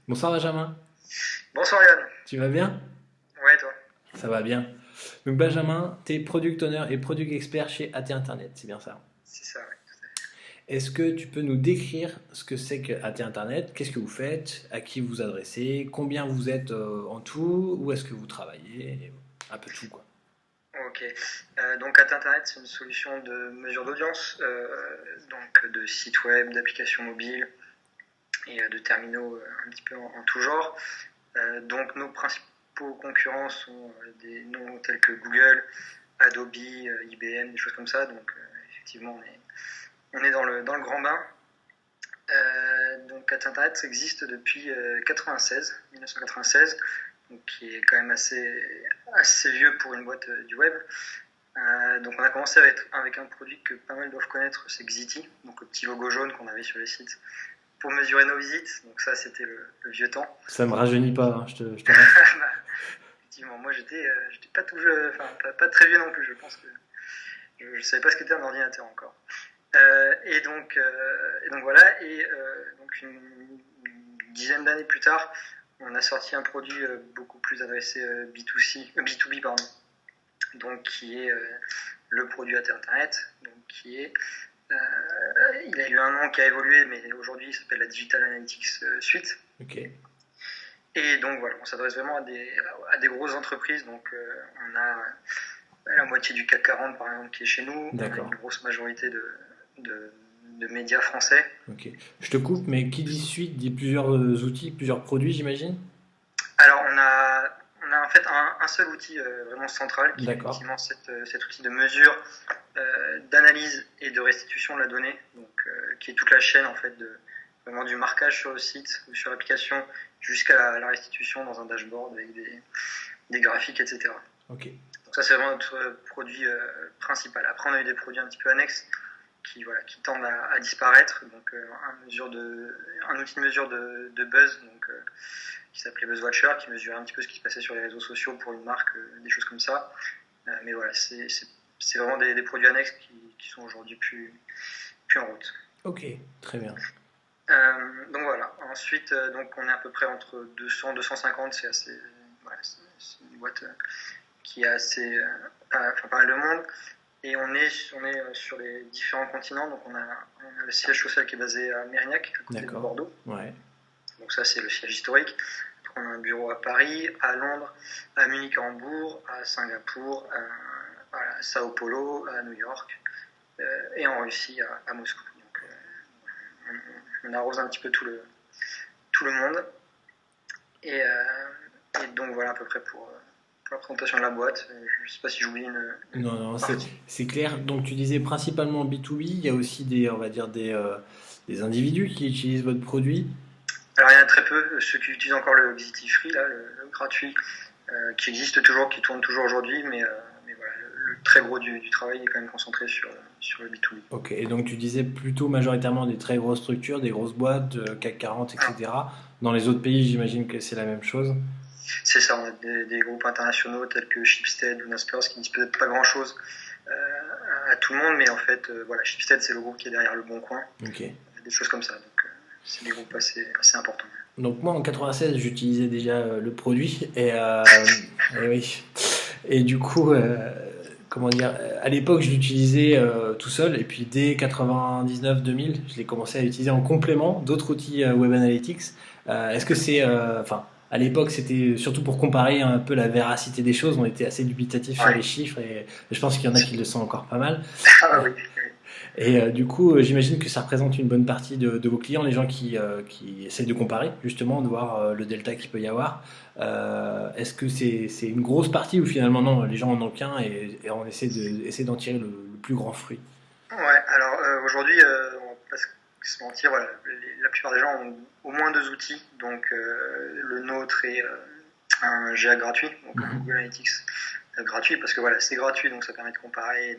Bonsoir Benjamin, Bonsoir Yann. tu vas bien? Ouais, toi. Ça va bien. Donc Benjamin, tu es product owner et product expert chez AT Internet, c'est bien ça. C'est ça, ouais. Est-ce que tu peux nous décrire ce que c'est que AT Internet? Qu'est-ce que vous faites? À qui vous vous adressez? Combien vous êtes en tout? Où est-ce que vous travaillez? Un peu tout quoi. Ok. Donc, At Internet, c'est une solution de mesure d'audience, donc de sites web, d'applications mobiles et de terminaux un petit peu en tout genre. Donc, nos principaux concurrents sont des noms tels que Google, Adobe, IBM, des choses comme ça. Donc, effectivement, on est dans le grand bain. Donc, At Internet existe depuis 1996, donc qui est quand même assez vieux pour une boîte du web. Donc on a commencé avec un produit que pas mal doivent connaître, c'est Xiti, donc le petit logo jaune qu'on avait sur les sites pour mesurer nos visites. Donc ça c'était le vieux temps. Ça me rajeunit pas, hein, je te rassure. Effectivement, moi j'étais pas tout vieux, enfin pas très vieux non plus. Je pense que je savais pas ce qu'était un ordinateur encore. Et donc voilà, donc une dizaine d'années plus tard, on a sorti un produit beaucoup plus adressé B2C, B2B pardon, donc qui est le produit Internet, donc qui est il a eu un nom qui a évolué, mais aujourd'hui il s'appelle la Digital Analytics Suite. Ok, Et donc voilà, on s'adresse vraiment à des grosses entreprises. Donc on a la moitié du CAC 40 par exemple qui est chez nous. On a d'accord. une grosse majorité de, de médias français. Ok. Je te coupe, mais qui dit suite dit plusieurs outils, plusieurs produits, j'imagine? Alors on a en fait un seul outil vraiment central qui est D'accord. effectivement cet outil de mesure, d'analyse et de restitution de la donnée, donc qui est toute la chaîne en fait vraiment du marquage sur le site ou sur l'application jusqu'à la restitution dans un dashboard avec des graphiques, etc. Ok. Donc ça c'est vraiment notre produit principal. Après on a eu des produits un petit peu annexes qui tendent à disparaître. Donc un outil de mesure de buzz, donc qui s'appelait BuzzWatcher, qui mesurait un petit peu ce qui se passait sur les réseaux sociaux pour une marque, des choses comme ça. Mais voilà, c'est vraiment des produits annexes qui sont aujourd'hui plus en route. Ok, très bien. Donc voilà. Ensuite, donc on est à peu près entre 200 et 250. C'est assez, voilà, c'est une boîte qui a pas mal de monde. Et on est sur les différents continents. Donc on a le siège social qui est basé à Mérignac, à côté de D'accord. Bordeaux. Ouais. Donc ça, c'est le siège historique. Donc, on a un bureau à Paris, à Londres, à Munich, à Hambourg, à Singapour, à Sao Paulo, à New York, et en Russie, à Moscou. Donc on arrose un petit peu tout le monde. Et donc voilà à peu près pour la présentation de la boîte. Je ne sais pas si j'oublie Non, non, une c'est partie. c'est clair. Donc tu disais principalement B2B, il y a aussi des, on va dire, des individus qui utilisent votre produit. Alors il y en a très peu, ceux qui utilisent encore le Xiti Free, là, le gratuit, qui existe toujours, qui tourne toujours aujourd'hui, mais voilà, le très gros du travail est quand même concentré sur le B2B. Ok, et donc tu disais plutôt majoritairement des très grosses structures, des grosses boîtes, CAC 40, Ah, etc. Dans les autres pays, j'imagine que c'est la même chose. c'est ça, on a des groupes internationaux tels que Schibsted ou Naspers qui disent peut-être pas grand-chose à tout le monde, mais en fait, voilà, Schibsted c'est le groupe qui est derrière Le Bon Coin, Ok. des choses comme ça, donc c'est des groupes assez importants. Donc moi en 96, j'utilisais déjà le produit et oui. Et du coup, comment dire, à l'époque, je l'utilisais tout seul, et puis dès 99-2000, je l'ai commencé à utiliser en complément d'autres outils Web Analytics. Est-ce que c'est, enfin, à l'époque, c'était surtout pour comparer un peu la véracité des choses. On était assez dubitatif sur les Ouais. chiffres, et je pense qu'il y en a qui le sont encore pas mal. Ah Euh, oui. et du coup, j'imagine que ça représente une bonne partie de vos clients, les gens qui essayent de comparer, justement, de voir le delta qu'il peut y avoir. Est-ce que c'est une grosse partie ou finalement non, les gens en ont qu'un et on essaie d'en tirer le plus grand fruit? Ouais, alors aujourd'hui, on va pas se mentir, voilà, la plupart des gens ont au moins deux outils. Donc le nôtre est un GA gratuit, donc un Mhm. Google Analytics gratuit, parce que voilà, c'est gratuit, donc ça permet de comparer,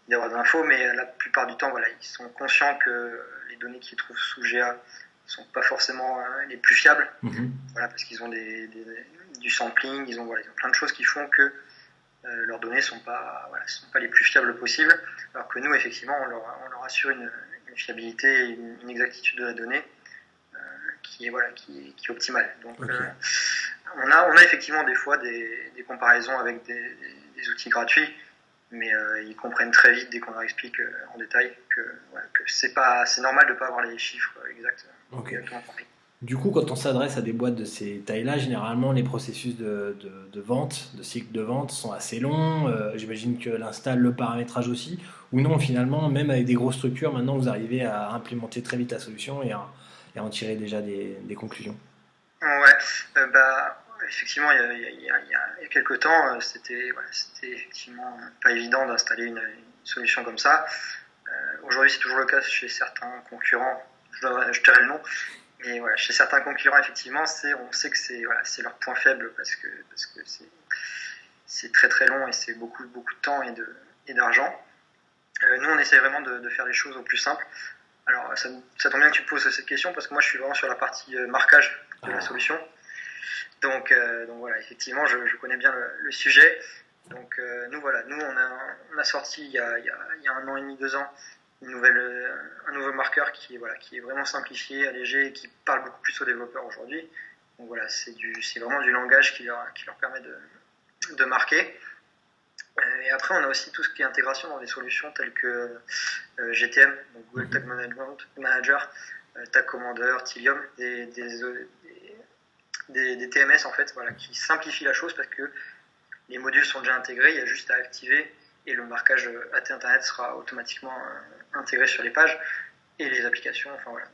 d'avoir de l'info, mais la plupart du temps, voilà, ils sont conscients que les données qu'ils trouvent sous GA ne sont pas forcément les plus fiables, Mhm. voilà, parce qu'ils ont du sampling, ils ont plein de choses qui font que leurs données ne sont pas les plus fiables possibles, alors que nous, effectivement, on leur assure une fiabilité et une exactitude de la donnée qui est optimale. Donc Okay. on a effectivement des fois des comparaisons avec des outils gratuits, mais ils comprennent très vite dès qu'on leur explique en détail que c'est normal de ne pas avoir les chiffres Okay. exactement pareils. Du coup, quand on s'adresse à des boîtes de ces tailles-là, généralement les processus de vente, de cycle de vente sont assez longs. J'imagine que l'install, le paramétrage aussi. Ou non, finalement, même avec des grosses structures, maintenant vous arrivez à implémenter très vite la solution et à en tirer déjà des conclusions. Ouais, effectivement, il y a quelques temps, c'était effectivement pas évident d'installer une solution comme ça. Aujourd'hui, c'est toujours le cas chez certains concurrents, je tairai le nom, mais voilà, chez certains concurrents, effectivement, on sait que c'est leur point faible parce que c'est très très long et c'est beaucoup, beaucoup de temps et d'argent. Nous, on essaie vraiment de faire les choses au plus simple. Alors, ça tombe bien que tu poses cette question parce que moi, je suis vraiment sur la partie marquage de la solution. Donc voilà, effectivement, je connais bien le sujet. Donc nous, on a sorti il y a 1 an et demi, 2 ans, un nouveau marqueur qui est vraiment simplifié, allégé et qui parle beaucoup plus aux développeurs aujourd'hui. Donc voilà, c'est vraiment du langage qui leur permet de marquer. Et après, on a aussi tout ce qui est intégration dans des solutions telles que GTM, donc Google Tag Manager, Tag Commander, Tilium, des TMS en fait, qui simplifient la chose parce que les modules sont déjà intégrés, il y a juste à activer et le marquage AT Internet sera automatiquement intégré sur les pages et les applications. Enfin, voilà.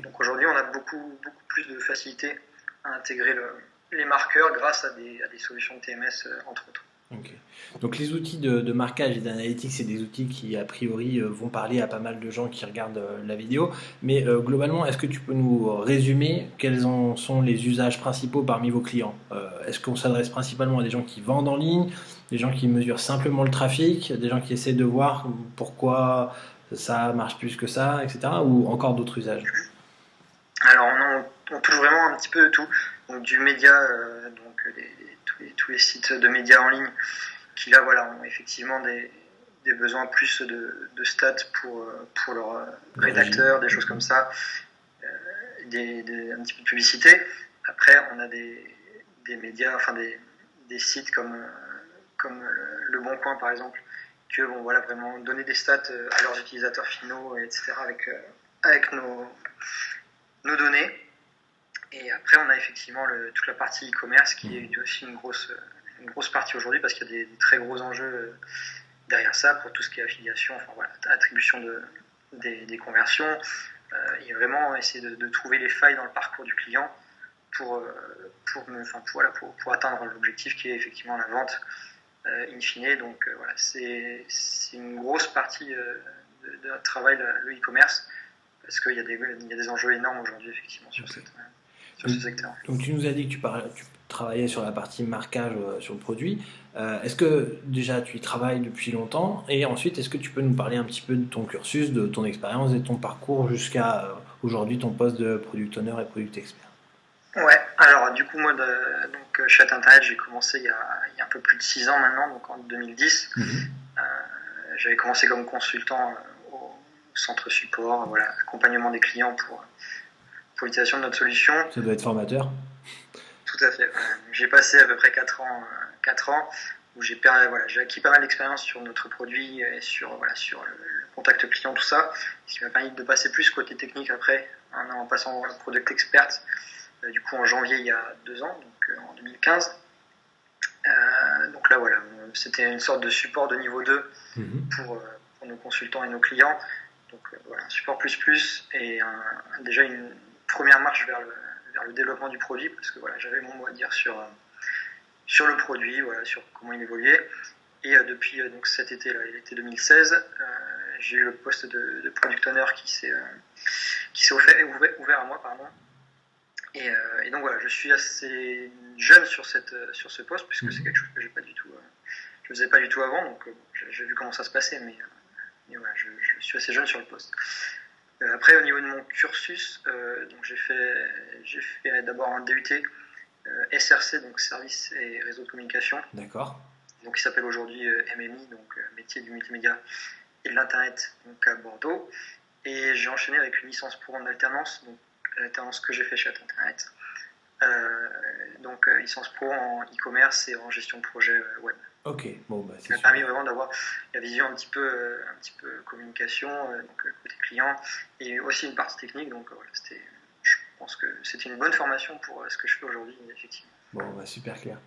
Donc aujourd'hui, on a beaucoup, beaucoup plus de facilité à intégrer les marqueurs grâce à des solutions de TMS entre autres. Okay. Donc les outils de marquage et d'analytics, c'est des outils qui a priori vont parler à pas mal de gens qui regardent la vidéo. Mais globalement, est-ce que tu peux nous résumer quels en sont les usages principaux parmi vos clients? Est-ce qu'on s'adresse principalement à des gens qui vendent en ligne, des gens qui mesurent simplement le trafic, des gens qui essaient de voir pourquoi ça marche plus que ça, etc. Ou encore d'autres usages? Alors on touche vraiment un petit peu de tout. Donc du média, tous les sites de médias en ligne qui là ont effectivement des besoins plus de stats pour leurs rédacteurs, des choses comme ça, un petit peu de publicité. Après, on a des médias, enfin des sites comme Le Bon Coin par exemple, qui vont vraiment donner des stats à leurs utilisateurs finaux, etc. avec nos données. Et après, on a effectivement toute la partie e-commerce qui est aussi une grosse partie aujourd'hui parce qu'il y a des très gros enjeux derrière ça pour tout ce qui est affiliation, attribution des conversions et vraiment essayer de trouver les failles dans le parcours du client pour atteindre l'objectif qui est effectivement la vente in fine. Donc c'est une grosse partie de notre travail, le e-commerce, parce qu'il y a des enjeux énormes aujourd'hui effectivement sur ce secteur. Donc tu nous as dit que tu travaillais sur la partie marquage sur le produit. Est-ce que déjà tu y travailles depuis longtemps? Et ensuite, est-ce que tu peux nous parler un petit peu de ton cursus, de ton expérience et de ton parcours jusqu'à aujourd'hui ton poste de product owner et product expert? Ouais, alors du coup moi chez Internet j'ai commencé il y a un peu plus de 6 ans maintenant, donc en 2010. J'avais commencé comme consultant au centre support, accompagnement des clients pour l'utilisation de notre solution. Ça doit être formateur. Tout à fait. J'ai passé à peu près 4 ans où j'ai acquis pas mal d'expérience sur notre produit et sur le contact client, tout ça, ce qui m'a permis de passer plus côté technique après, en passant en product expert, du coup en janvier il y a 2 ans, donc en 2015. Donc là c'était une sorte de support de niveau 2 pour nos consultants et nos clients. Donc un support plus et déjà une première marche vers le développement du produit, parce que j'avais mon mot à dire sur le produit, sur comment il évoluait. Et depuis cet été-là, l'été 2016, j'ai eu le poste de product owner qui s'est ouvert à moi, pardon. Et donc je suis assez jeune sur ce poste, puisque c'est quelque chose que je faisais pas du tout avant, donc j'ai vu comment ça se passait, mais je suis assez jeune sur le poste. Après, au niveau de mon cursus, donc j'ai fait d'abord un DUT SRC, donc service et réseau de communication. D'accord. Donc qui s'appelle aujourd'hui MMI, donc métier du multimédia et de l'internet, donc à Bordeaux. Et j'ai enchaîné avec une licence pro en alternance, donc l'alternance que j'ai fait chez Internet. Donc licence pro en e-commerce et en gestion de projet web. Ok, bon, bah, c'est Ça m'a super. permis vraiment d'avoir la vision un petit peu communication, donc côté client, et aussi une partie technique. Donc voilà, je pense que c'était une bonne formation pour ce que je fais aujourd'hui, effectivement. Bon, bah, super clair.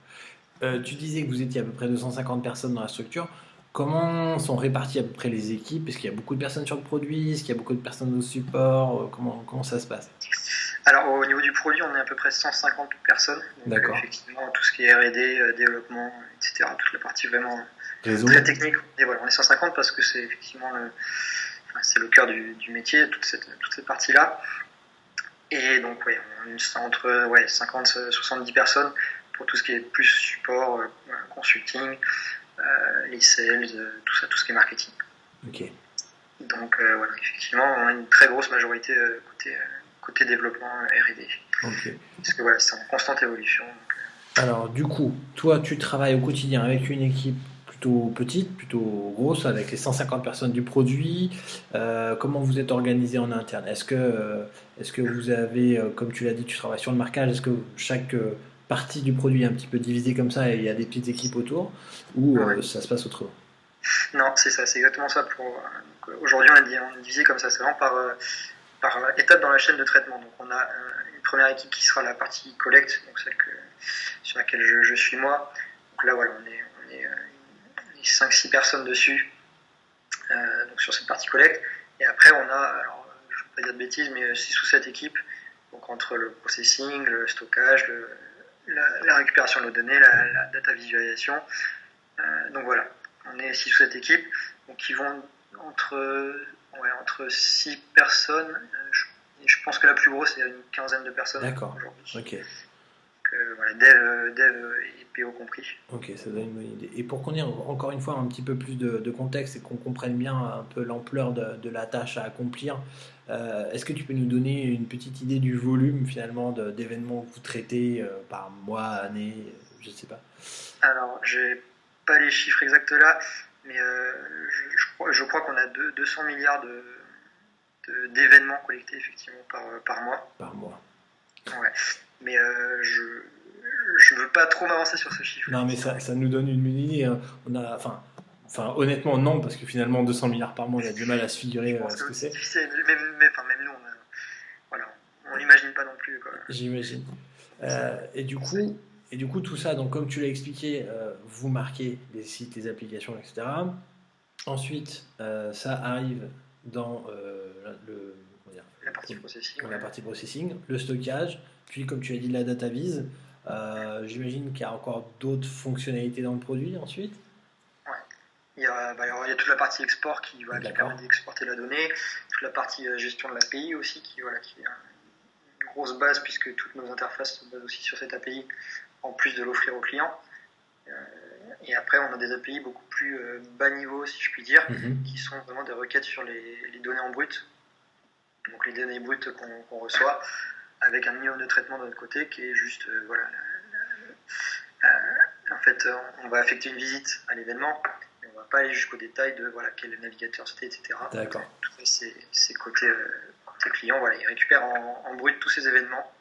Tu disais que vous étiez à peu près 250 personnes dans la structure. Comment sont réparties à peu près les équipes? Est-ce qu'il y a beaucoup de personnes sur le produit? Est-ce qu'il y a beaucoup de personnes au support? Comment ça se passe? Alors au niveau du produit, on est à peu près 150 personnes. Donc D'accord. effectivement, tout ce qui est R&D, développement, etc., toute la partie vraiment Réseau? très technique. Et voilà, on est 150 parce que c'est effectivement c'est le cœur du métier, toute cette partie-là. Et donc ouais, on est entre 50-70 personnes pour tout ce qui est plus support, consulting, les sales, tout ce qui est marketing. Ok. Donc voilà, effectivement, on a une très grosse majorité côté développement R&D. Ok. Parce que voilà, c'est en constante évolution. Alors, du coup, toi, tu travailles au quotidien avec une équipe plutôt petite, plutôt grosse, avec les 150 personnes du produit. Comment vous êtes organisé en interne? Est-ce que vous avez, comme tu l'as dit, tu travailles sur le marquage, est-ce que chaque partie du produit est un petit peu divisée comme ça et il y a des petites équipes autour, ou Ouais. ça se passe autrement? Non, c'est ça, c'est exactement ça. Aujourd'hui, on est divisé comme ça, c'est vraiment par étape dans la chaîne de traitement. Donc on a une première équipe qui sera la partie collecte, donc sur laquelle je suis moi. Donc là, voilà, on est 5-6 personnes dessus, donc sur cette partie collecte. Et après, on a, alors, je ne veux pas dire de bêtises, mais 6 ou 7 équipes, donc entre le processing, le stockage, la récupération de nos données, la data visualisation. Donc voilà, on est 6 ou 7 équipes, donc qui vont entre 6 personnes. Je pense que la plus grosse, c'est une quinzaine de personnes. D'accord. Aujourd'hui. Ok. Voilà, dev et PO compris. Ok, ça donne une bonne idée. Et pour qu'on ait encore une fois un petit peu plus de contexte et qu'on comprenne bien un peu l'ampleur de la tâche à accomplir, est-ce que tu peux nous donner une petite idée du volume finalement d'événements que vous traitez par mois, année, je ne sais pas. Alors, j'ai pas les chiffres exacts là, mais je crois qu'on a 200 milliards d'événements collectés effectivement par mois. Par mois. Ouais. Mais je veux pas trop m'avancer sur ce chiffre. Non, mais ça nous donne une idée. Hein. Enfin, honnêtement, non, parce que finalement, 200 milliards par mois, on a du mal à se figurer ce que c'est. Difficile. Même nous, on l'imagine pas non plus. Quoi. J'imagine. Et du coup, tout ça, donc comme tu l'as expliqué, vous marquez les sites, les applications, etc. Ensuite, ça arrive dans la partie processing. La partie processing, le stockage, puis comme tu as dit, la data vise. J'imagine qu'il y a encore d'autres fonctionnalités dans le produit ensuite. Ouais. Il y a toute la partie export qui permet d'exporter la donnée, toute la partie gestion de l'API aussi qui est une grosse base puisque toutes nos interfaces se basent aussi sur cette API en plus de l'offrir aux clients. Et après, on a des API beaucoup plus bas niveau, si je puis dire, qui sont vraiment des requêtes sur les données en brut. Donc les données brutes qu'on reçoit, avec un minimum de traitement de notre côté qui est juste, en fait, on va affecter une visite à l'événement, mais on ne va pas aller jusqu'au détail de quel navigateur c'était, etc. D'accord. Tout ça, c'est côté client, il récupère en brut tous ces événements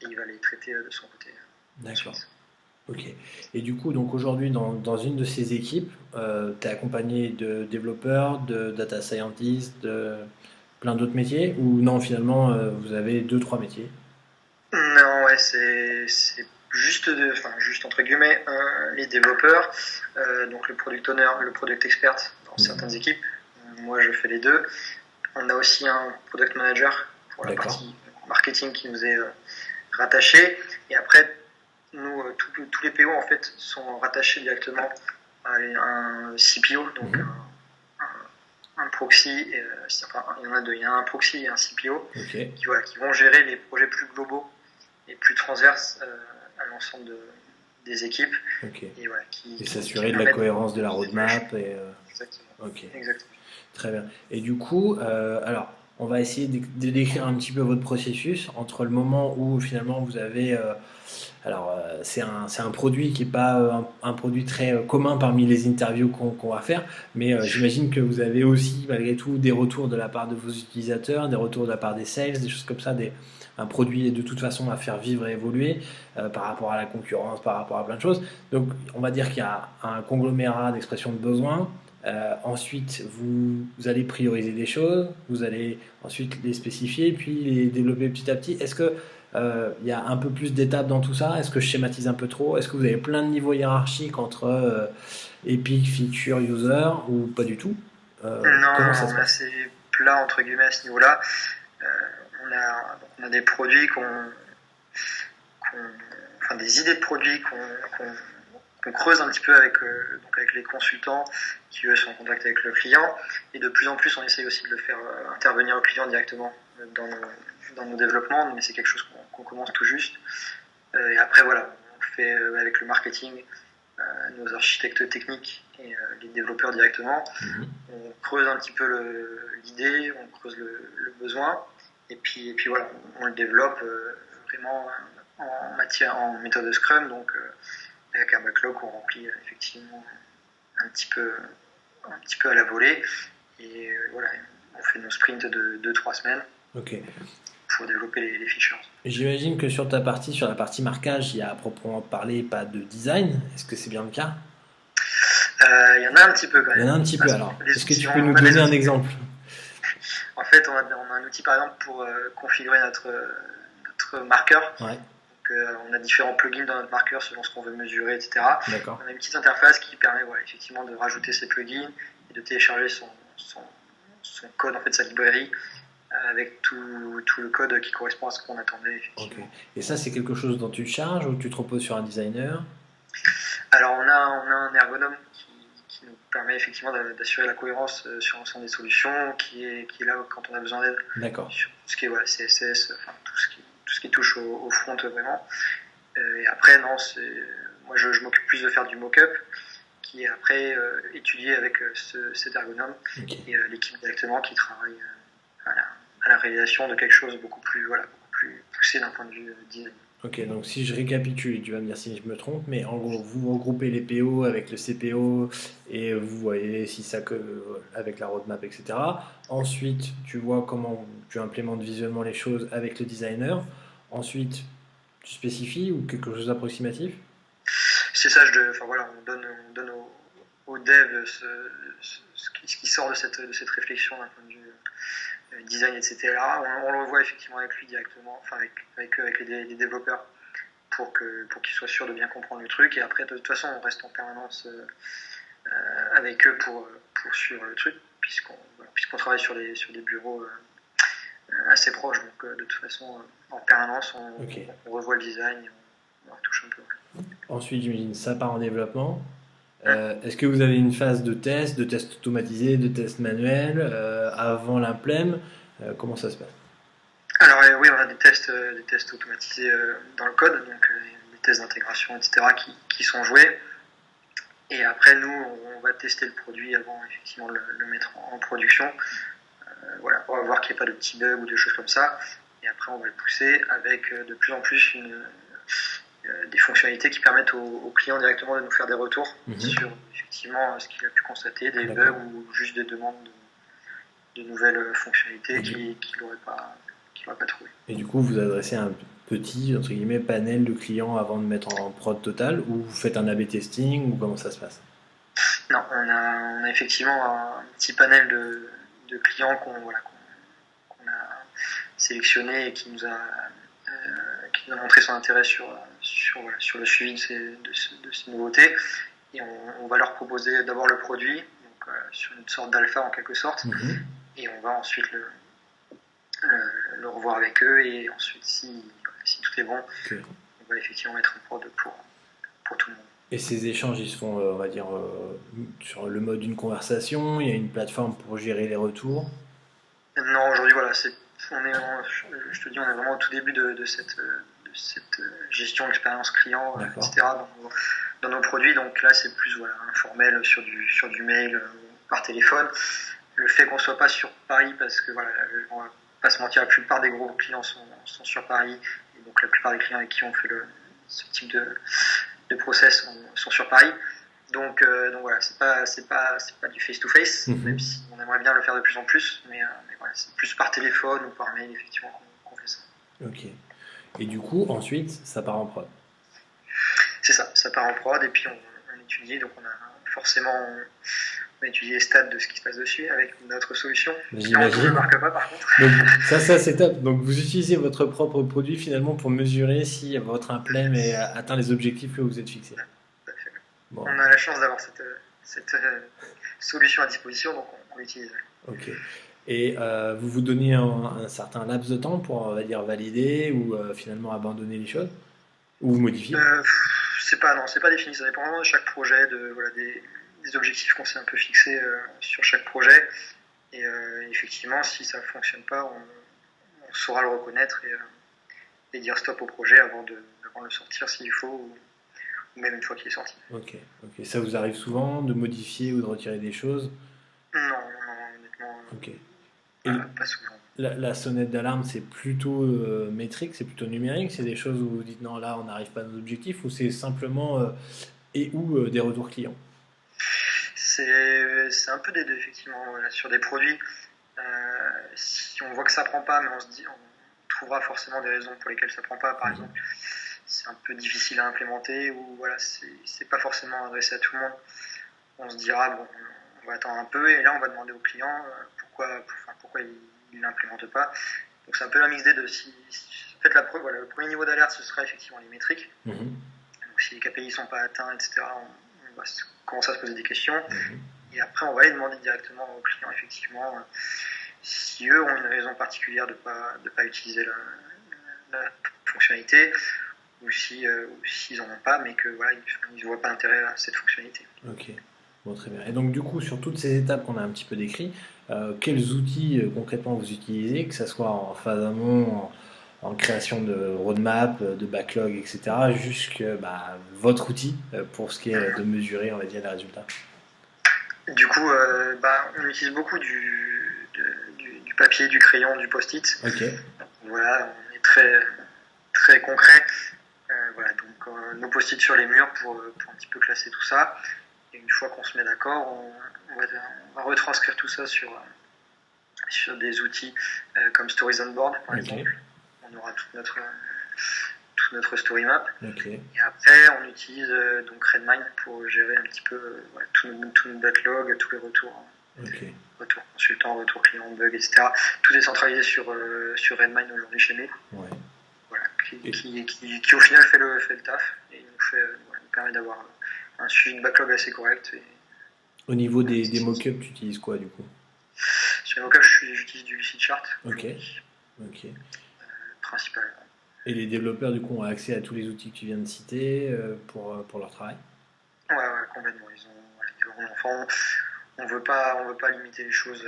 et il va les traiter de son côté. D'accord. Ok. Et du coup, donc aujourd'hui, dans une de ces équipes, tu es accompagné de développeurs, de data scientists, de plein d'autres métiers, ou non, finalement, vous avez 2-3 métiers? Non, ouais, c'est juste entre guillemets les développeurs, donc le product owner, le product expert dans certaines équipes. Moi, je fais les deux. On a aussi un product manager pour la partie marketing qui nous est rattaché. Et après, nous, tous les PO en fait sont rattachés directement à un CPO, donc un proxy. Il y en a deux. Il y a un proxy et un CPO qui vont gérer les projets plus globaux et plus transverses à l'ensemble des équipes. Et s'assurer de la cohérence de la roadmap. Exactement. Exactement. Très bien. Et du coup, alors, on va essayer de décrire un petit peu votre processus entre le moment où finalement vous avez... c'est un produit qui n'est pas un produit très commun parmi les interviews qu'on va faire, mais j'imagine que vous avez aussi, malgré tout, des retours de la part de vos utilisateurs, des retours de la part des sales, des choses comme ça, un produit est de toute façon à faire vivre et évoluer par rapport à la concurrence, par rapport à plein de choses. Donc on va dire qu'il y a un conglomérat d'expression de besoins. Ensuite, vous allez prioriser des choses, vous allez ensuite les spécifier, puis les développer petit à petit. Est-ce que il y a un peu plus d'étapes dans tout ça? Est-ce que je schématise un peu trop? Est-ce que vous avez plein de niveaux hiérarchiques entre Epic, Feature, User ou pas du tout? Comment ça se On a passe? assez plat entre guillemets à ce niveau-là. Euh, on a des produits enfin des idées de produits qu'on creuse un petit peu donc avec les consultants qui eux sont en contact avec le client, et de plus en plus on essaye aussi de le faire intervenir au client directement dans nos développements, mais c'est quelque chose qu'on commence tout juste. Et après voilà, on fait avec le marketing, nos architectes techniques et les développeurs directement. On creuse un petit peu l'idée, on creuse le besoin, et puis voilà, on le développe vraiment en méthode Scrum, donc avec un backlog qu'on remplit effectivement un petit peu à la volée, et voilà, on fait nos sprints de 2-3 semaines Ok. pour développer les features. J'imagine que sur la partie marquage, il y a à proprement parler pas de design. Est-ce que c'est bien le cas? Il y en a un petit peu quand Il y même. en a un petit peu Parce alors. les Est-ce que outils, tu peux on nous a des donner un outils. exemple? En fait, on a un outil par exemple pour configurer notre marqueur. Ouais, Donc, on a différents plugins dans notre marqueur selon ce qu'on veut mesurer, etc. d'accord. On a une petite interface qui permet effectivement de rajouter ces plugins et de télécharger son code, en fait, sa librairie, avec tout le code qui correspond à ce qu'on attendait Ok. effectivement. Et ça, c'est quelque chose dont tu te charges ou tu te reposes sur un designer? Alors on a un ergonome qui nous permet effectivement d'assurer la cohérence sur l'ensemble des solutions, qui est là quand on a besoin d'aide D'accord. sur tout ce qui est CSS, enfin tout ce qui touche au front vraiment. Et après non, moi je m'occupe plus de faire du mock-up, qui est après étudié avec cet ergonome, Ok. et l'équipe directement qui travaille à la réalisation de quelque chose beaucoup plus poussé d'un point de vue design. Ok, donc si je récapitule, tu vas me dire si je me trompe, mais en gros, vous regroupez les PO avec le CPO et vous voyez si ça que avec la roadmap, etc. Ensuite, tu vois comment tu implémentes visuellement les choses avec le designer. Ensuite, tu spécifies ou quelque chose d'approximatif? C'est ça, enfin voilà, on donne aux devs ce qui sort de cette réflexion d'un point de vue design, etc. On le revoit effectivement avec lui directement, enfin avec les développeurs, pour qu'ils soient sûrs de bien comprendre le truc. Et après, de toute façon, on reste en permanence avec eux pour suivre le truc, puisqu'on travaille sur des bureaux assez proches. Donc de toute façon, en permanence, Ok. on revoit le design et on retouche un peu. Ensuite, j'imagine ça part en développement. Est-ce que vous avez une phase de test automatisé, de test manuel avant l'implème? Comment ça se passe? Alors oui, on a des tests automatisés dans le code, donc des tests d'intégration, etc. qui sont joués. Et après, nous, on va tester le produit avant effectivement le mettre en production. Voilà, on va voir qu'il n'y a pas de petits bugs ou de choses comme ça. Et après, on va le pousser avec de plus en plus des fonctionnalités qui permettent aux clients directement de nous faire des retours sur effectivement ce qu'il a pu constater, des bugs ou juste des demandes de nouvelles fonctionnalités qu'il n'aurait pas trouvé. Et du coup, vous adressez un petit, entre guillemets, panel de clients avant de mettre en prod total, ou vous faites un A/B testing, ou comment ça se passe? Non, on a effectivement un petit panel de clients qu'on a sélectionné et qui nous a montré son intérêt sur le suivi de ces nouveautés. Et on va leur proposer d'abord le produit, donc sur une sorte d'alpha en quelque sorte, et on va ensuite le revoir avec eux, et ensuite si tout est bon, on va effectivement mettre en prod pour tout le monde. Et ces échanges, ils se font, on va dire, sur le mode d'une conversation, il y a une plateforme pour gérer les retours? Non, aujourd'hui, voilà, je te dis, on est vraiment au tout début de cette gestion d'expérience client, etc. Dans nos produits. Donc là, c'est plus informel sur du mail, par téléphone. Le fait qu'on soit pas sur Paris, parce que voilà, on va pas se mentir, la plupart des gros clients sont sur Paris, et donc la plupart des clients avec qui on fait ce type de process sont sur Paris. Donc voilà, c'est pas du face to face, même si on aimerait bien le faire de plus en plus, mais voilà, c'est plus par téléphone ou par mail effectivement qu'on fait ça. Ok. Et du coup, ensuite, ça part en prod. C'est ça, ça part en prod et puis on étudie, donc on a forcément on a étudié les stats de ce qui se passe dessus avec notre solution, qui en tout ne J'imagine. marque pas par contre. Donc, ça c'est top. Donc, vous utilisez votre propre produit finalement pour mesurer si votre implème atteint les objectifs que vous êtes fixés. On Bon, a la chance d'avoir cette solution à disposition, donc on l'utilise. ok. Et vous vous donnez un certain laps de temps pour, on va dire, valider ou finalement abandonner les choses ou modifier. Euh, c'est pas défini, ça dépend vraiment de chaque projet, des objectifs qu'on s'est un peu fixés sur chaque projet. Et effectivement, si ça ne fonctionne pas, on saura le reconnaître et dire stop au projet avant de le sortir s'il faut, ou même une fois qu'il est sorti. Ok, ok. Ça vous arrive souvent de modifier ou de retirer des choses. Non, honnêtement, Ok. Et pas souvent. la sonnette d'alarme, c'est plutôt métrique, c'est plutôt numérique, c'est des choses où vous dites non, là, on n'arrive pas à nos objectifs, ou c'est simplement des retours clients. C'est un peu des deux, effectivement. Voilà. Sur des produits, si on voit que ça prend pas, mais on trouvera forcément des raisons pour lesquelles ça prend pas. Par exemple, c'est un peu difficile à implémenter ou voilà, c'est pas forcément adressé à tout le monde. On se dira, bon, on va attendre un peu et là, on va demander au client pourquoi il l'implémente pas. Donc, c'est un peu la mixte des deux. En fait, voilà, le premier niveau d'alerte, ce sera effectivement les métriques. Donc, si les KPI ne sont pas atteints, etc., on va commencer à se poser des questions. Et après, on va aller demander directement aux clients, effectivement, si eux ont une raison particulière de pas utiliser la fonctionnalité, ou s'ils n'en ont pas, mais que voilà, ils ne voient pas d'intérêt à cette fonctionnalité. Ok, bon, très bien. Et donc, du coup, sur toutes ces étapes qu'on a un petit peu décrites, quels outils concrètement vous utilisez, que ce soit en phase amont, en création de roadmap, de backlog, etc., jusqu'à votre outil pour ce qui est de mesurer, on va dire, les résultats. Du coup, on utilise beaucoup du papier, du crayon, du post-it. Ok. Voilà, on est très, très concret. Voilà, donc nos post-it sur les murs pour un petit peu classer tout ça. Et une fois qu'on se met d'accord, on va retranscrire tout ça sur des outils comme Stories on Board, par exemple. On aura tout notre story map. Okay. Et après, on utilise donc Redmine pour gérer un petit peu tout notre backlog, tous les retours. Okay. Retour consultant, retour client, bug, etc. Tout est centralisé sur Redmine aujourd'hui chez nous. Ouais. Voilà, qui au final fait le taf et nous permet d'avoir un suivi de backlog assez correct. Au niveau des mock-ups, tu utilises quoi du coup? Sur les mock-ups, j'utilise du Lucid Chart. Ok. Principalement. Et les développeurs du coup ont accès à tous les outils que tu viens de citer pour leur travail? Ouais, complètement. On veut pas limiter les choses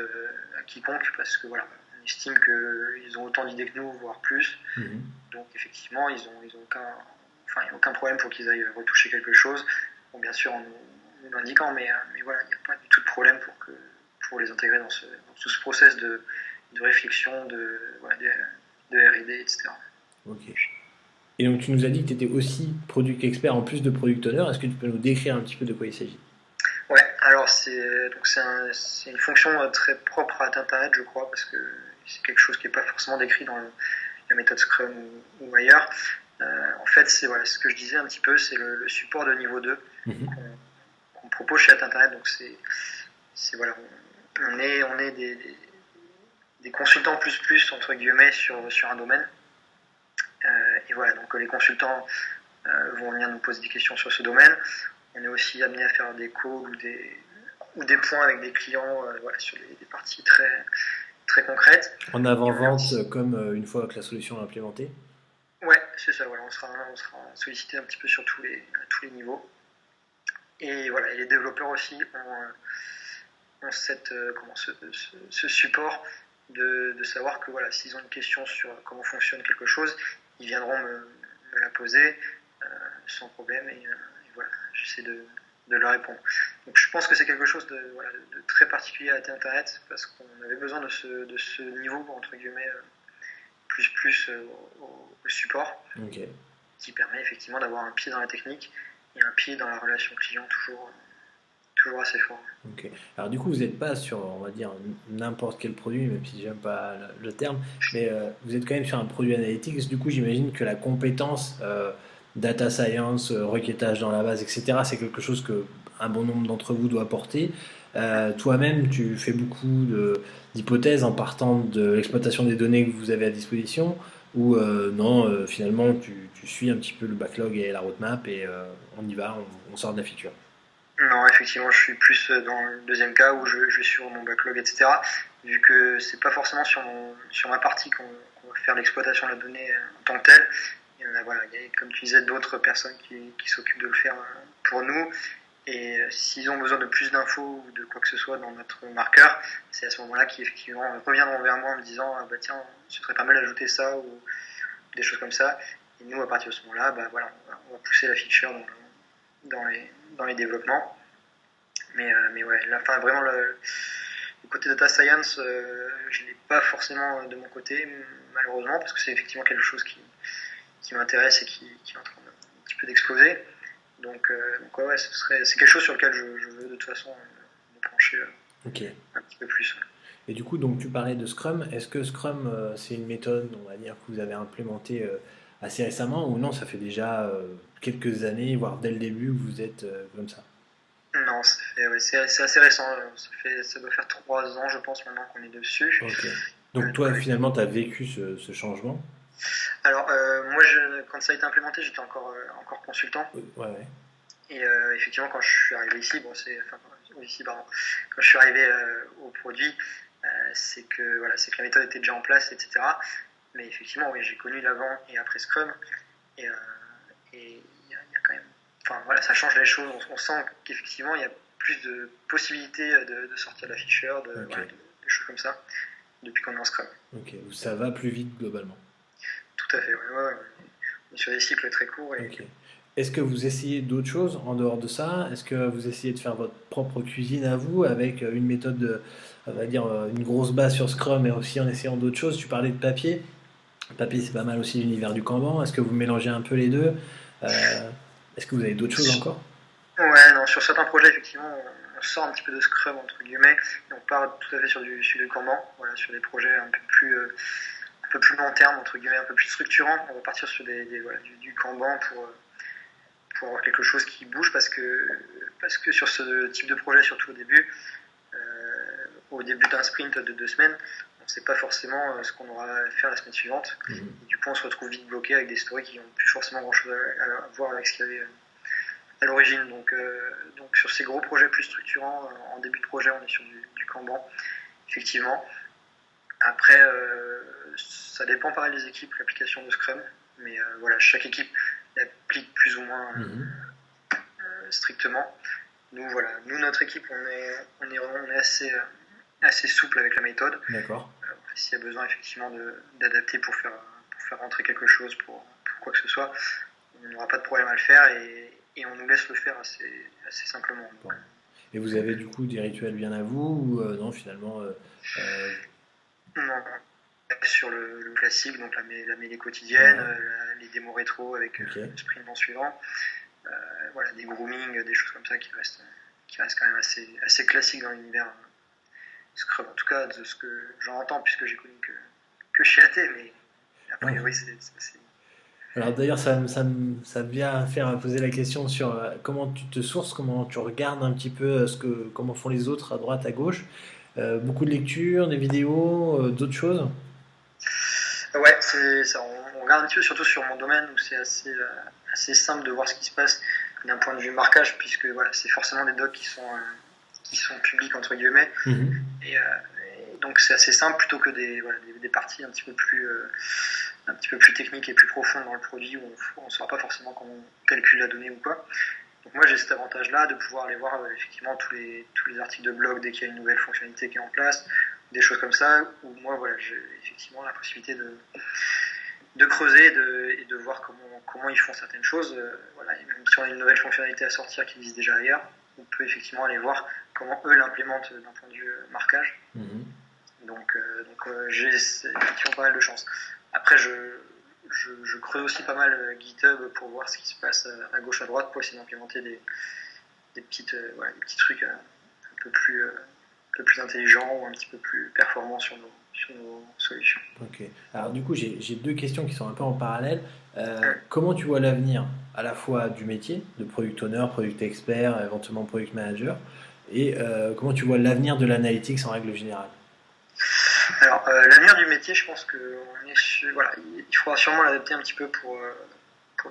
à quiconque parce que voilà, on estime qu'ils ont autant d'idées que nous, voire plus. Donc effectivement, ils ont aucun problème pour qu'ils aillent retoucher quelque chose. Bon, bien sûr, en nous l'indiquant, mais voilà, il n'y a pas du tout de problème pour les intégrer dans tout ce process de réflexion, de R&D, etc. Ok. Et donc tu nous as dit que tu étais aussi product expert en plus de product owner. Est-ce que tu peux nous décrire un petit peu de quoi il s'agit? Ouais, alors c'est une fonction très propre à Tinternet, je crois, parce que c'est quelque chose qui n'est pas forcément décrit dans la méthode Scrum ou ailleurs. En fait, c'est voilà, ce que je disais un petit peu, c'est le support de niveau 2 qu'on propose chez Tinternet. Donc c'est voilà, on est des consultants plus entre guillemets sur un domaine. Et voilà, donc les consultants vont venir nous poser des questions sur ce domaine. On est aussi amené à faire des calls ou des points avec des clients voilà, sur des parties très, très concrètes. En avant-vente, comme une fois que la solution est implémentée? Ouais, c'est ça, voilà, on sera sollicité un petit peu sur tous les niveaux. Et voilà, et les développeurs aussi ont ce support de savoir que voilà, s'ils ont une question sur comment fonctionne quelque chose, ils viendront me la poser sans problème et voilà, j'essaie de leur répondre. Donc je pense que c'est quelque chose de très particulier à Internet parce qu'on avait besoin de ce niveau entre guillemets plus au support qui permet effectivement d'avoir un pied dans la technique et un pied dans la relation client toujours toujours assez fort. Ok. Alors du coup, vous n'êtes pas sur, on va dire, n'importe quel produit, même si j'aime pas le terme, mais vous êtes quand même sur un produit analytics. Du coup, j'imagine que la compétence data science, requêtage dans la base, etc., c'est quelque chose que un bon nombre d'entre vous doit porter. Toi-même, tu fais beaucoup d'hypothèses en partant de l'exploitation des données que vous avez à disposition, ou non, finalement, tu suis un petit peu le backlog et la roadmap et on y va, on sort de la feature. Non, effectivement, je suis plus dans le deuxième cas où je vais suivre mon backlog, etc. Vu que c'est pas forcément sur ma partie qu'on va faire l'exploitation de la donnée en tant que telle. Il y en a, voilà, il y a, comme tu disais, d'autres personnes qui s'occupent de le faire pour nous. Et s'ils ont besoin de plus d'infos ou de quoi que ce soit dans notre marqueur, c'est à ce moment-là qu'ils effectivement reviendront vers moi en me disant ah bah tiens, ce serait pas mal d'ajouter ça ou des choses comme ça. Et nous, à partir de ce moment-là, bah voilà, on va pousser la feature dans les développements. Mais ouais, là, enfin, vraiment, le côté data science, je ne l'ai pas forcément de mon côté, malheureusement, parce que c'est effectivement quelque chose qui m'intéresse et qui est en train un petit peu d'exploser. Donc ouais, c'est quelque chose sur lequel je veux de toute façon me pencher Ok. un petit peu plus. Et du coup, donc tu parlais de Scrum. Est-ce que Scrum, c'est une méthode, on va dire, que vous avez implémentée assez récemment ou non, ça fait déjà quelques années, voire dès le début, que vous êtes comme ça? Non, ouais, c'est assez récent. Ça doit faire 3 ans, je pense, maintenant qu'on est dessus. Ok. Donc toi, Donc, finalement, tu as vécu ce changement? alors, moi, quand ça a été implémenté, j'étais encore consultant. Ouais, ouais. Et effectivement, quand je suis arrivé ici, pardon, quand je suis arrivé au produit, c'est que voilà, c'est que la méthode était déjà en place, etc. Mais effectivement, oui, j'ai connu l'avant et après Scrum, et il y a quand même, enfin voilà, ça change les choses. On sent qu'effectivement, il y a plus de possibilités de sortir de la feature, Ok. voilà, des choses comme ça, depuis qu'on est en Scrum. Ok. Ça va plus vite globalement. Tout à fait, ouais, ouais, ouais. On est sur des cycles très courts et Ok. Est-ce que vous essayez d'autres choses en dehors de ça? Est-ce que vous essayez de faire votre propre cuisine à vous avec une méthode, on va dire, une grosse base sur Scrum et aussi en essayant d'autres choses? Tu parlais de papier. Le papier, c'est pas mal aussi l'univers du Kanban. Est-ce que vous mélangez un peu les deux? Euh, Est-ce que vous avez d'autres choses encore? ouais, non, sur certains projets, effectivement, on sort un petit peu de Scrum, entre guillemets, et on part tout à fait sur du Kanban, voilà, sur des projets un peu plus long terme, entre guillemets, un peu plus structurants. On va partir sur voilà, du Kanban pour avoir quelque chose qui bouge, parce que sur ce type de projet, surtout au début d'un sprint de 2 semaines, on ne sait pas forcément ce qu'on aura à faire la semaine suivante. Mhm. Et du coup, on se retrouve vite bloqué avec des stories qui n'ont plus forcément grand-chose à voir avec ce qu'il y avait à l'origine. Donc sur ces gros projets plus structurants, en début de projet, on est sur du Kanban, effectivement. Après, ça dépend pareil des équipes, l'application de Scrum, mais voilà, chaque équipe l'applique plus ou moins Mhm. strictement. Nous, notre équipe, on est assez souple avec la méthode. D'accord. S'il y a besoin effectivement d'adapter pour faire rentrer quelque chose, pour quoi que ce soit, on n'aura pas de problème à le faire et on nous laisse le faire assez simplement. Bon. Et vous avez du coup des rituels bien à vous ou non, finalement euh, Non, sur le classique, donc la mêlée quotidienne, ouais. les démos rétro avec Ok. le sprint en suivant, voilà, des grooming, des choses comme ça qui restent quand même assez classiques dans l'univers Scrum, en tout cas de ce que j'en entends, puisque j'ai connu que chez AT, mais a priori c'est. Alors d'ailleurs, ça me vient faire poser la question sur comment tu te sources, comment tu regardes un petit peu comment font les autres à droite, à gauche. Beaucoup de lectures, des vidéos, d'autres choses. Ouais, c'est ça. On regarde un petit peu, surtout sur mon domaine où c'est assez simple de voir ce qui se passe d'un point de vue marquage, puisque voilà, c'est forcément des docs qui sont publics entre guillemets. Mhm. Et donc c'est assez simple plutôt que des parties un petit peu plus techniques et plus profondes dans le produit où on ne saura pas forcément comment on calcule la donnée ou quoi. Donc moi j'ai cet avantage-là de pouvoir aller voir effectivement tous les articles de blog dès qu'il y a une nouvelle fonctionnalité qui est en place, des choses comme ça, où moi voilà, j'ai effectivement la possibilité de creuser et de voir comment ils font certaines choses. Voilà, et même si on a une nouvelle fonctionnalité à sortir qui existe déjà ailleurs, on peut effectivement aller voir comment eux l'implémentent d'un point de vue marquage. Mhm. Donc j'ai effectivement pas mal de chance. Après, je creuse aussi pas mal GitHub pour voir ce qui se passe à gauche, à droite, pour essayer d'implémenter des petits trucs un peu plus intelligents ou un petit peu plus performants sur nos solutions. Ok. Alors du coup, j'ai deux questions qui sont un peu en parallèle. Hum. Comment tu vois l'avenir à la fois du métier, de product owner, product expert, éventuellement product manager, et comment tu vois l'avenir de l'analytics en règle générale? Alors, l'avenir du métier, je pense que voilà, il faudra sûrement l'adapter un petit peu pour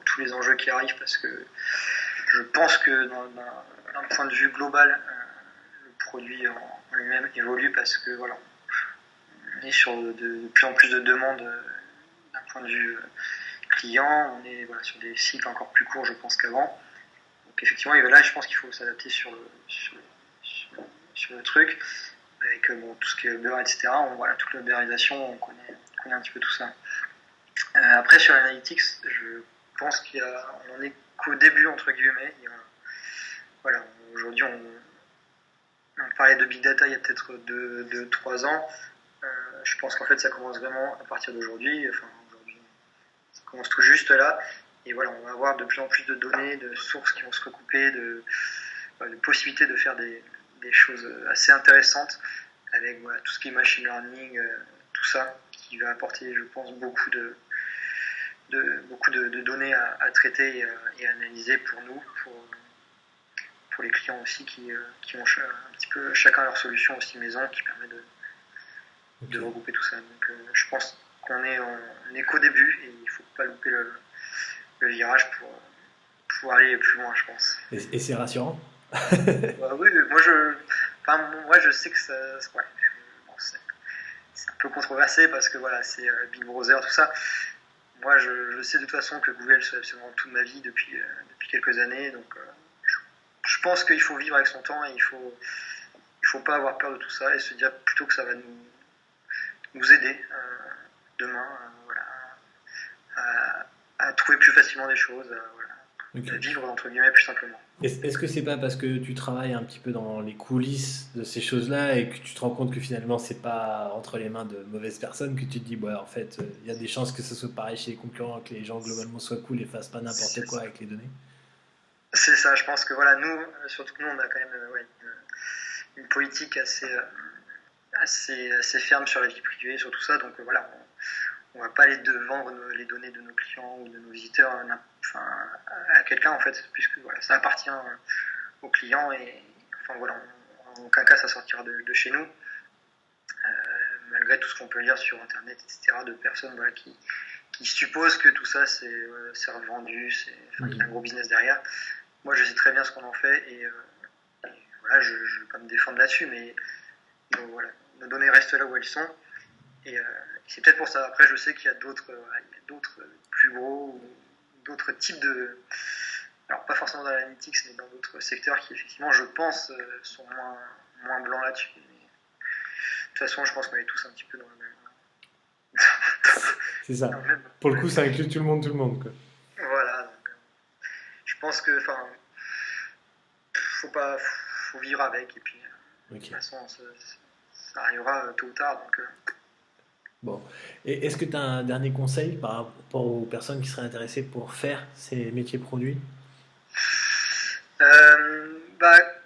tous les enjeux qui arrivent, parce que je pense que d'un point de vue global, le produit en lui-même évolue, parce que voilà, on est sur de plus en plus de demandes d'un point de vue client, on est voilà, sur des cycles encore plus courts, je pense, qu'avant. Donc effectivement, là, je pense qu'il faut s'adapter sur le truc, avec tout ce qui est beurre, etc. Voilà, toute l'ubérisation, on connaît un petit peu tout ça. Après, sur l'analytics, je pense qu'on en est qu'au début, entre guillemets. Voilà, aujourd'hui, on parlait de big data il y a peut-être 2-3 ans. Je pense qu'en fait, ça commence vraiment à partir d'aujourd'hui. Enfin, aujourd'hui, ça commence tout juste là. Et voilà, on va avoir de plus en plus de données, de sources qui vont se recouper, de possibilités de faire des choses assez intéressantes avec voilà, tout ce qui est machine learning, tout ça, qui va apporter, je pense, beaucoup de données à traiter et à analyser pour nous, pour les clients aussi qui ont un petit peu chacun leur solution aussi maison qui permet de regrouper tout ça. Donc je pense qu'on est qu'au début et il ne faut pas louper le virage pour aller plus loin, je pense. Et c'est rassurant? Oui, moi je sais que ça. Ouais, bon, c'est un peu controversé parce que voilà, c'est Big Brother, tout ça. Moi je sais de toute façon que Google c'est absolument toute ma vie depuis quelques années, donc je pense qu'il faut vivre avec son temps et il faut pas avoir peur de tout ça et se dire plutôt que ça va nous aider demain voilà, à trouver plus facilement des choses, à vivre entre guillemets plus simplement. Est-ce que c'est pas parce que tu travailles un petit peu dans les coulisses de ces choses-là et que tu te rends compte que finalement c'est pas entre les mains de mauvaises personnes que tu te dis bah en fait il y a des chances que ce soit pareil chez les concurrents, que les gens globalement soient cool et fassent pas n'importe quoi avec les données? C'est ça, je pense que voilà, nous, surtout que nous on a quand même une politique assez ferme sur la vie privée, sur tout ça, donc voilà, on va pas aller vendre les données de nos clients ou de nos visiteurs à quelqu'un en fait, puisque voilà, ça appartient aux clients et enfin voilà, en aucun cas ça sortira de chez nous, malgré tout ce qu'on peut lire sur internet, etc., de personnes voilà, qui supposent que tout ça c'est revendu, qu'il y a un gros business derrière. Moi je sais très bien ce qu'on en fait et voilà, je ne vais pas me défendre là-dessus, mais donc, voilà, nos données restent là où elles sont. Et c'est peut-être pour ça. Après, je sais qu'il y a d'autres plus gros ou d'autres types de. Alors, pas forcément dans l'analytics, mais dans d'autres secteurs qui, effectivement, je pense, sont moins blancs là-dessus. Mais, de toute façon, je pense qu'on est tous un petit peu dans le même. C'est ça. Pour le coup, ça inclut tout le monde, quoi. Voilà. Donc, je pense que. Enfin. Faut vivre avec. Et puis, de toute façon, ça arrivera tôt ou tard. Donc. Bon. Et est-ce que tu as un dernier conseil par rapport aux personnes qui seraient intéressées pour faire ces métiers produits?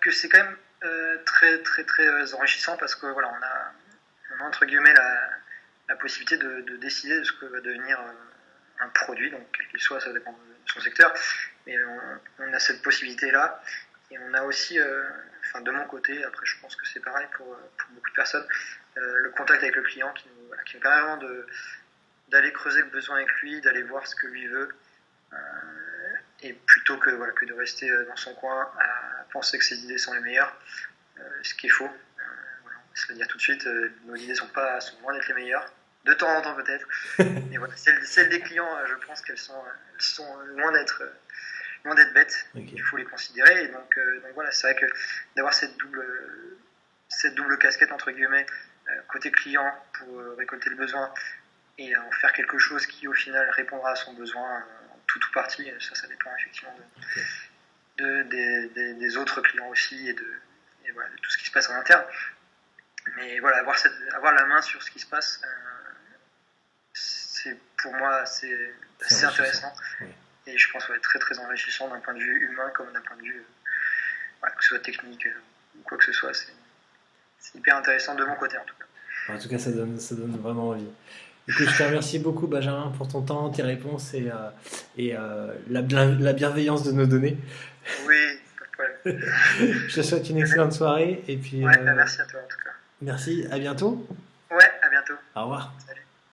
Que c'est quand même très très très enrichissant parce que voilà, on a entre guillemets la possibilité de décider de ce que va devenir un produit, donc quel qu'il soit, ça dépend de son secteur, mais on a cette possibilité là et on a aussi, de mon côté, après je pense que c'est pareil pour beaucoup de personnes, le contact avec le client qui nous permet vraiment d'aller creuser le besoin avec lui, d'aller voir ce que lui veut. Et plutôt que de rester dans son coin à penser que ses idées sont les meilleures, ce qui est faux. Voilà, on va se le dire tout de suite, nos idées sont loin d'être les meilleures, de temps en temps peut-être. Et voilà, celles des clients, je pense qu'elles sont loin d'être bêtes. Okay. Il faut les considérer. Et donc voilà, c'est vrai que d'avoir cette double casquette entre guillemets, côté client pour récolter le besoin et en faire quelque chose qui au final répondra à son besoin. Tout partie, ça dépend effectivement des autres clients aussi et voilà, de tout ce qui se passe en interne. Mais voilà, avoir la main sur ce qui se passe, c'est pour moi assez intéressant. Oui. Et je pense très très enrichissant d'un point de vue humain comme d'un point de vue ce soit technique ou quoi que ce soit. C'est hyper intéressant de mon côté en tout cas. En tout cas, ça donne vraiment envie. Écoute, je te remercie beaucoup, Benjamin, pour ton temps, tes réponses et la bienveillance de nos données. Oui, pas de problème. Je te souhaite une excellente soirée et puis Ouais, merci à toi en tout cas. merci, à bientôt. Ouais, à bientôt. Au revoir. Salut.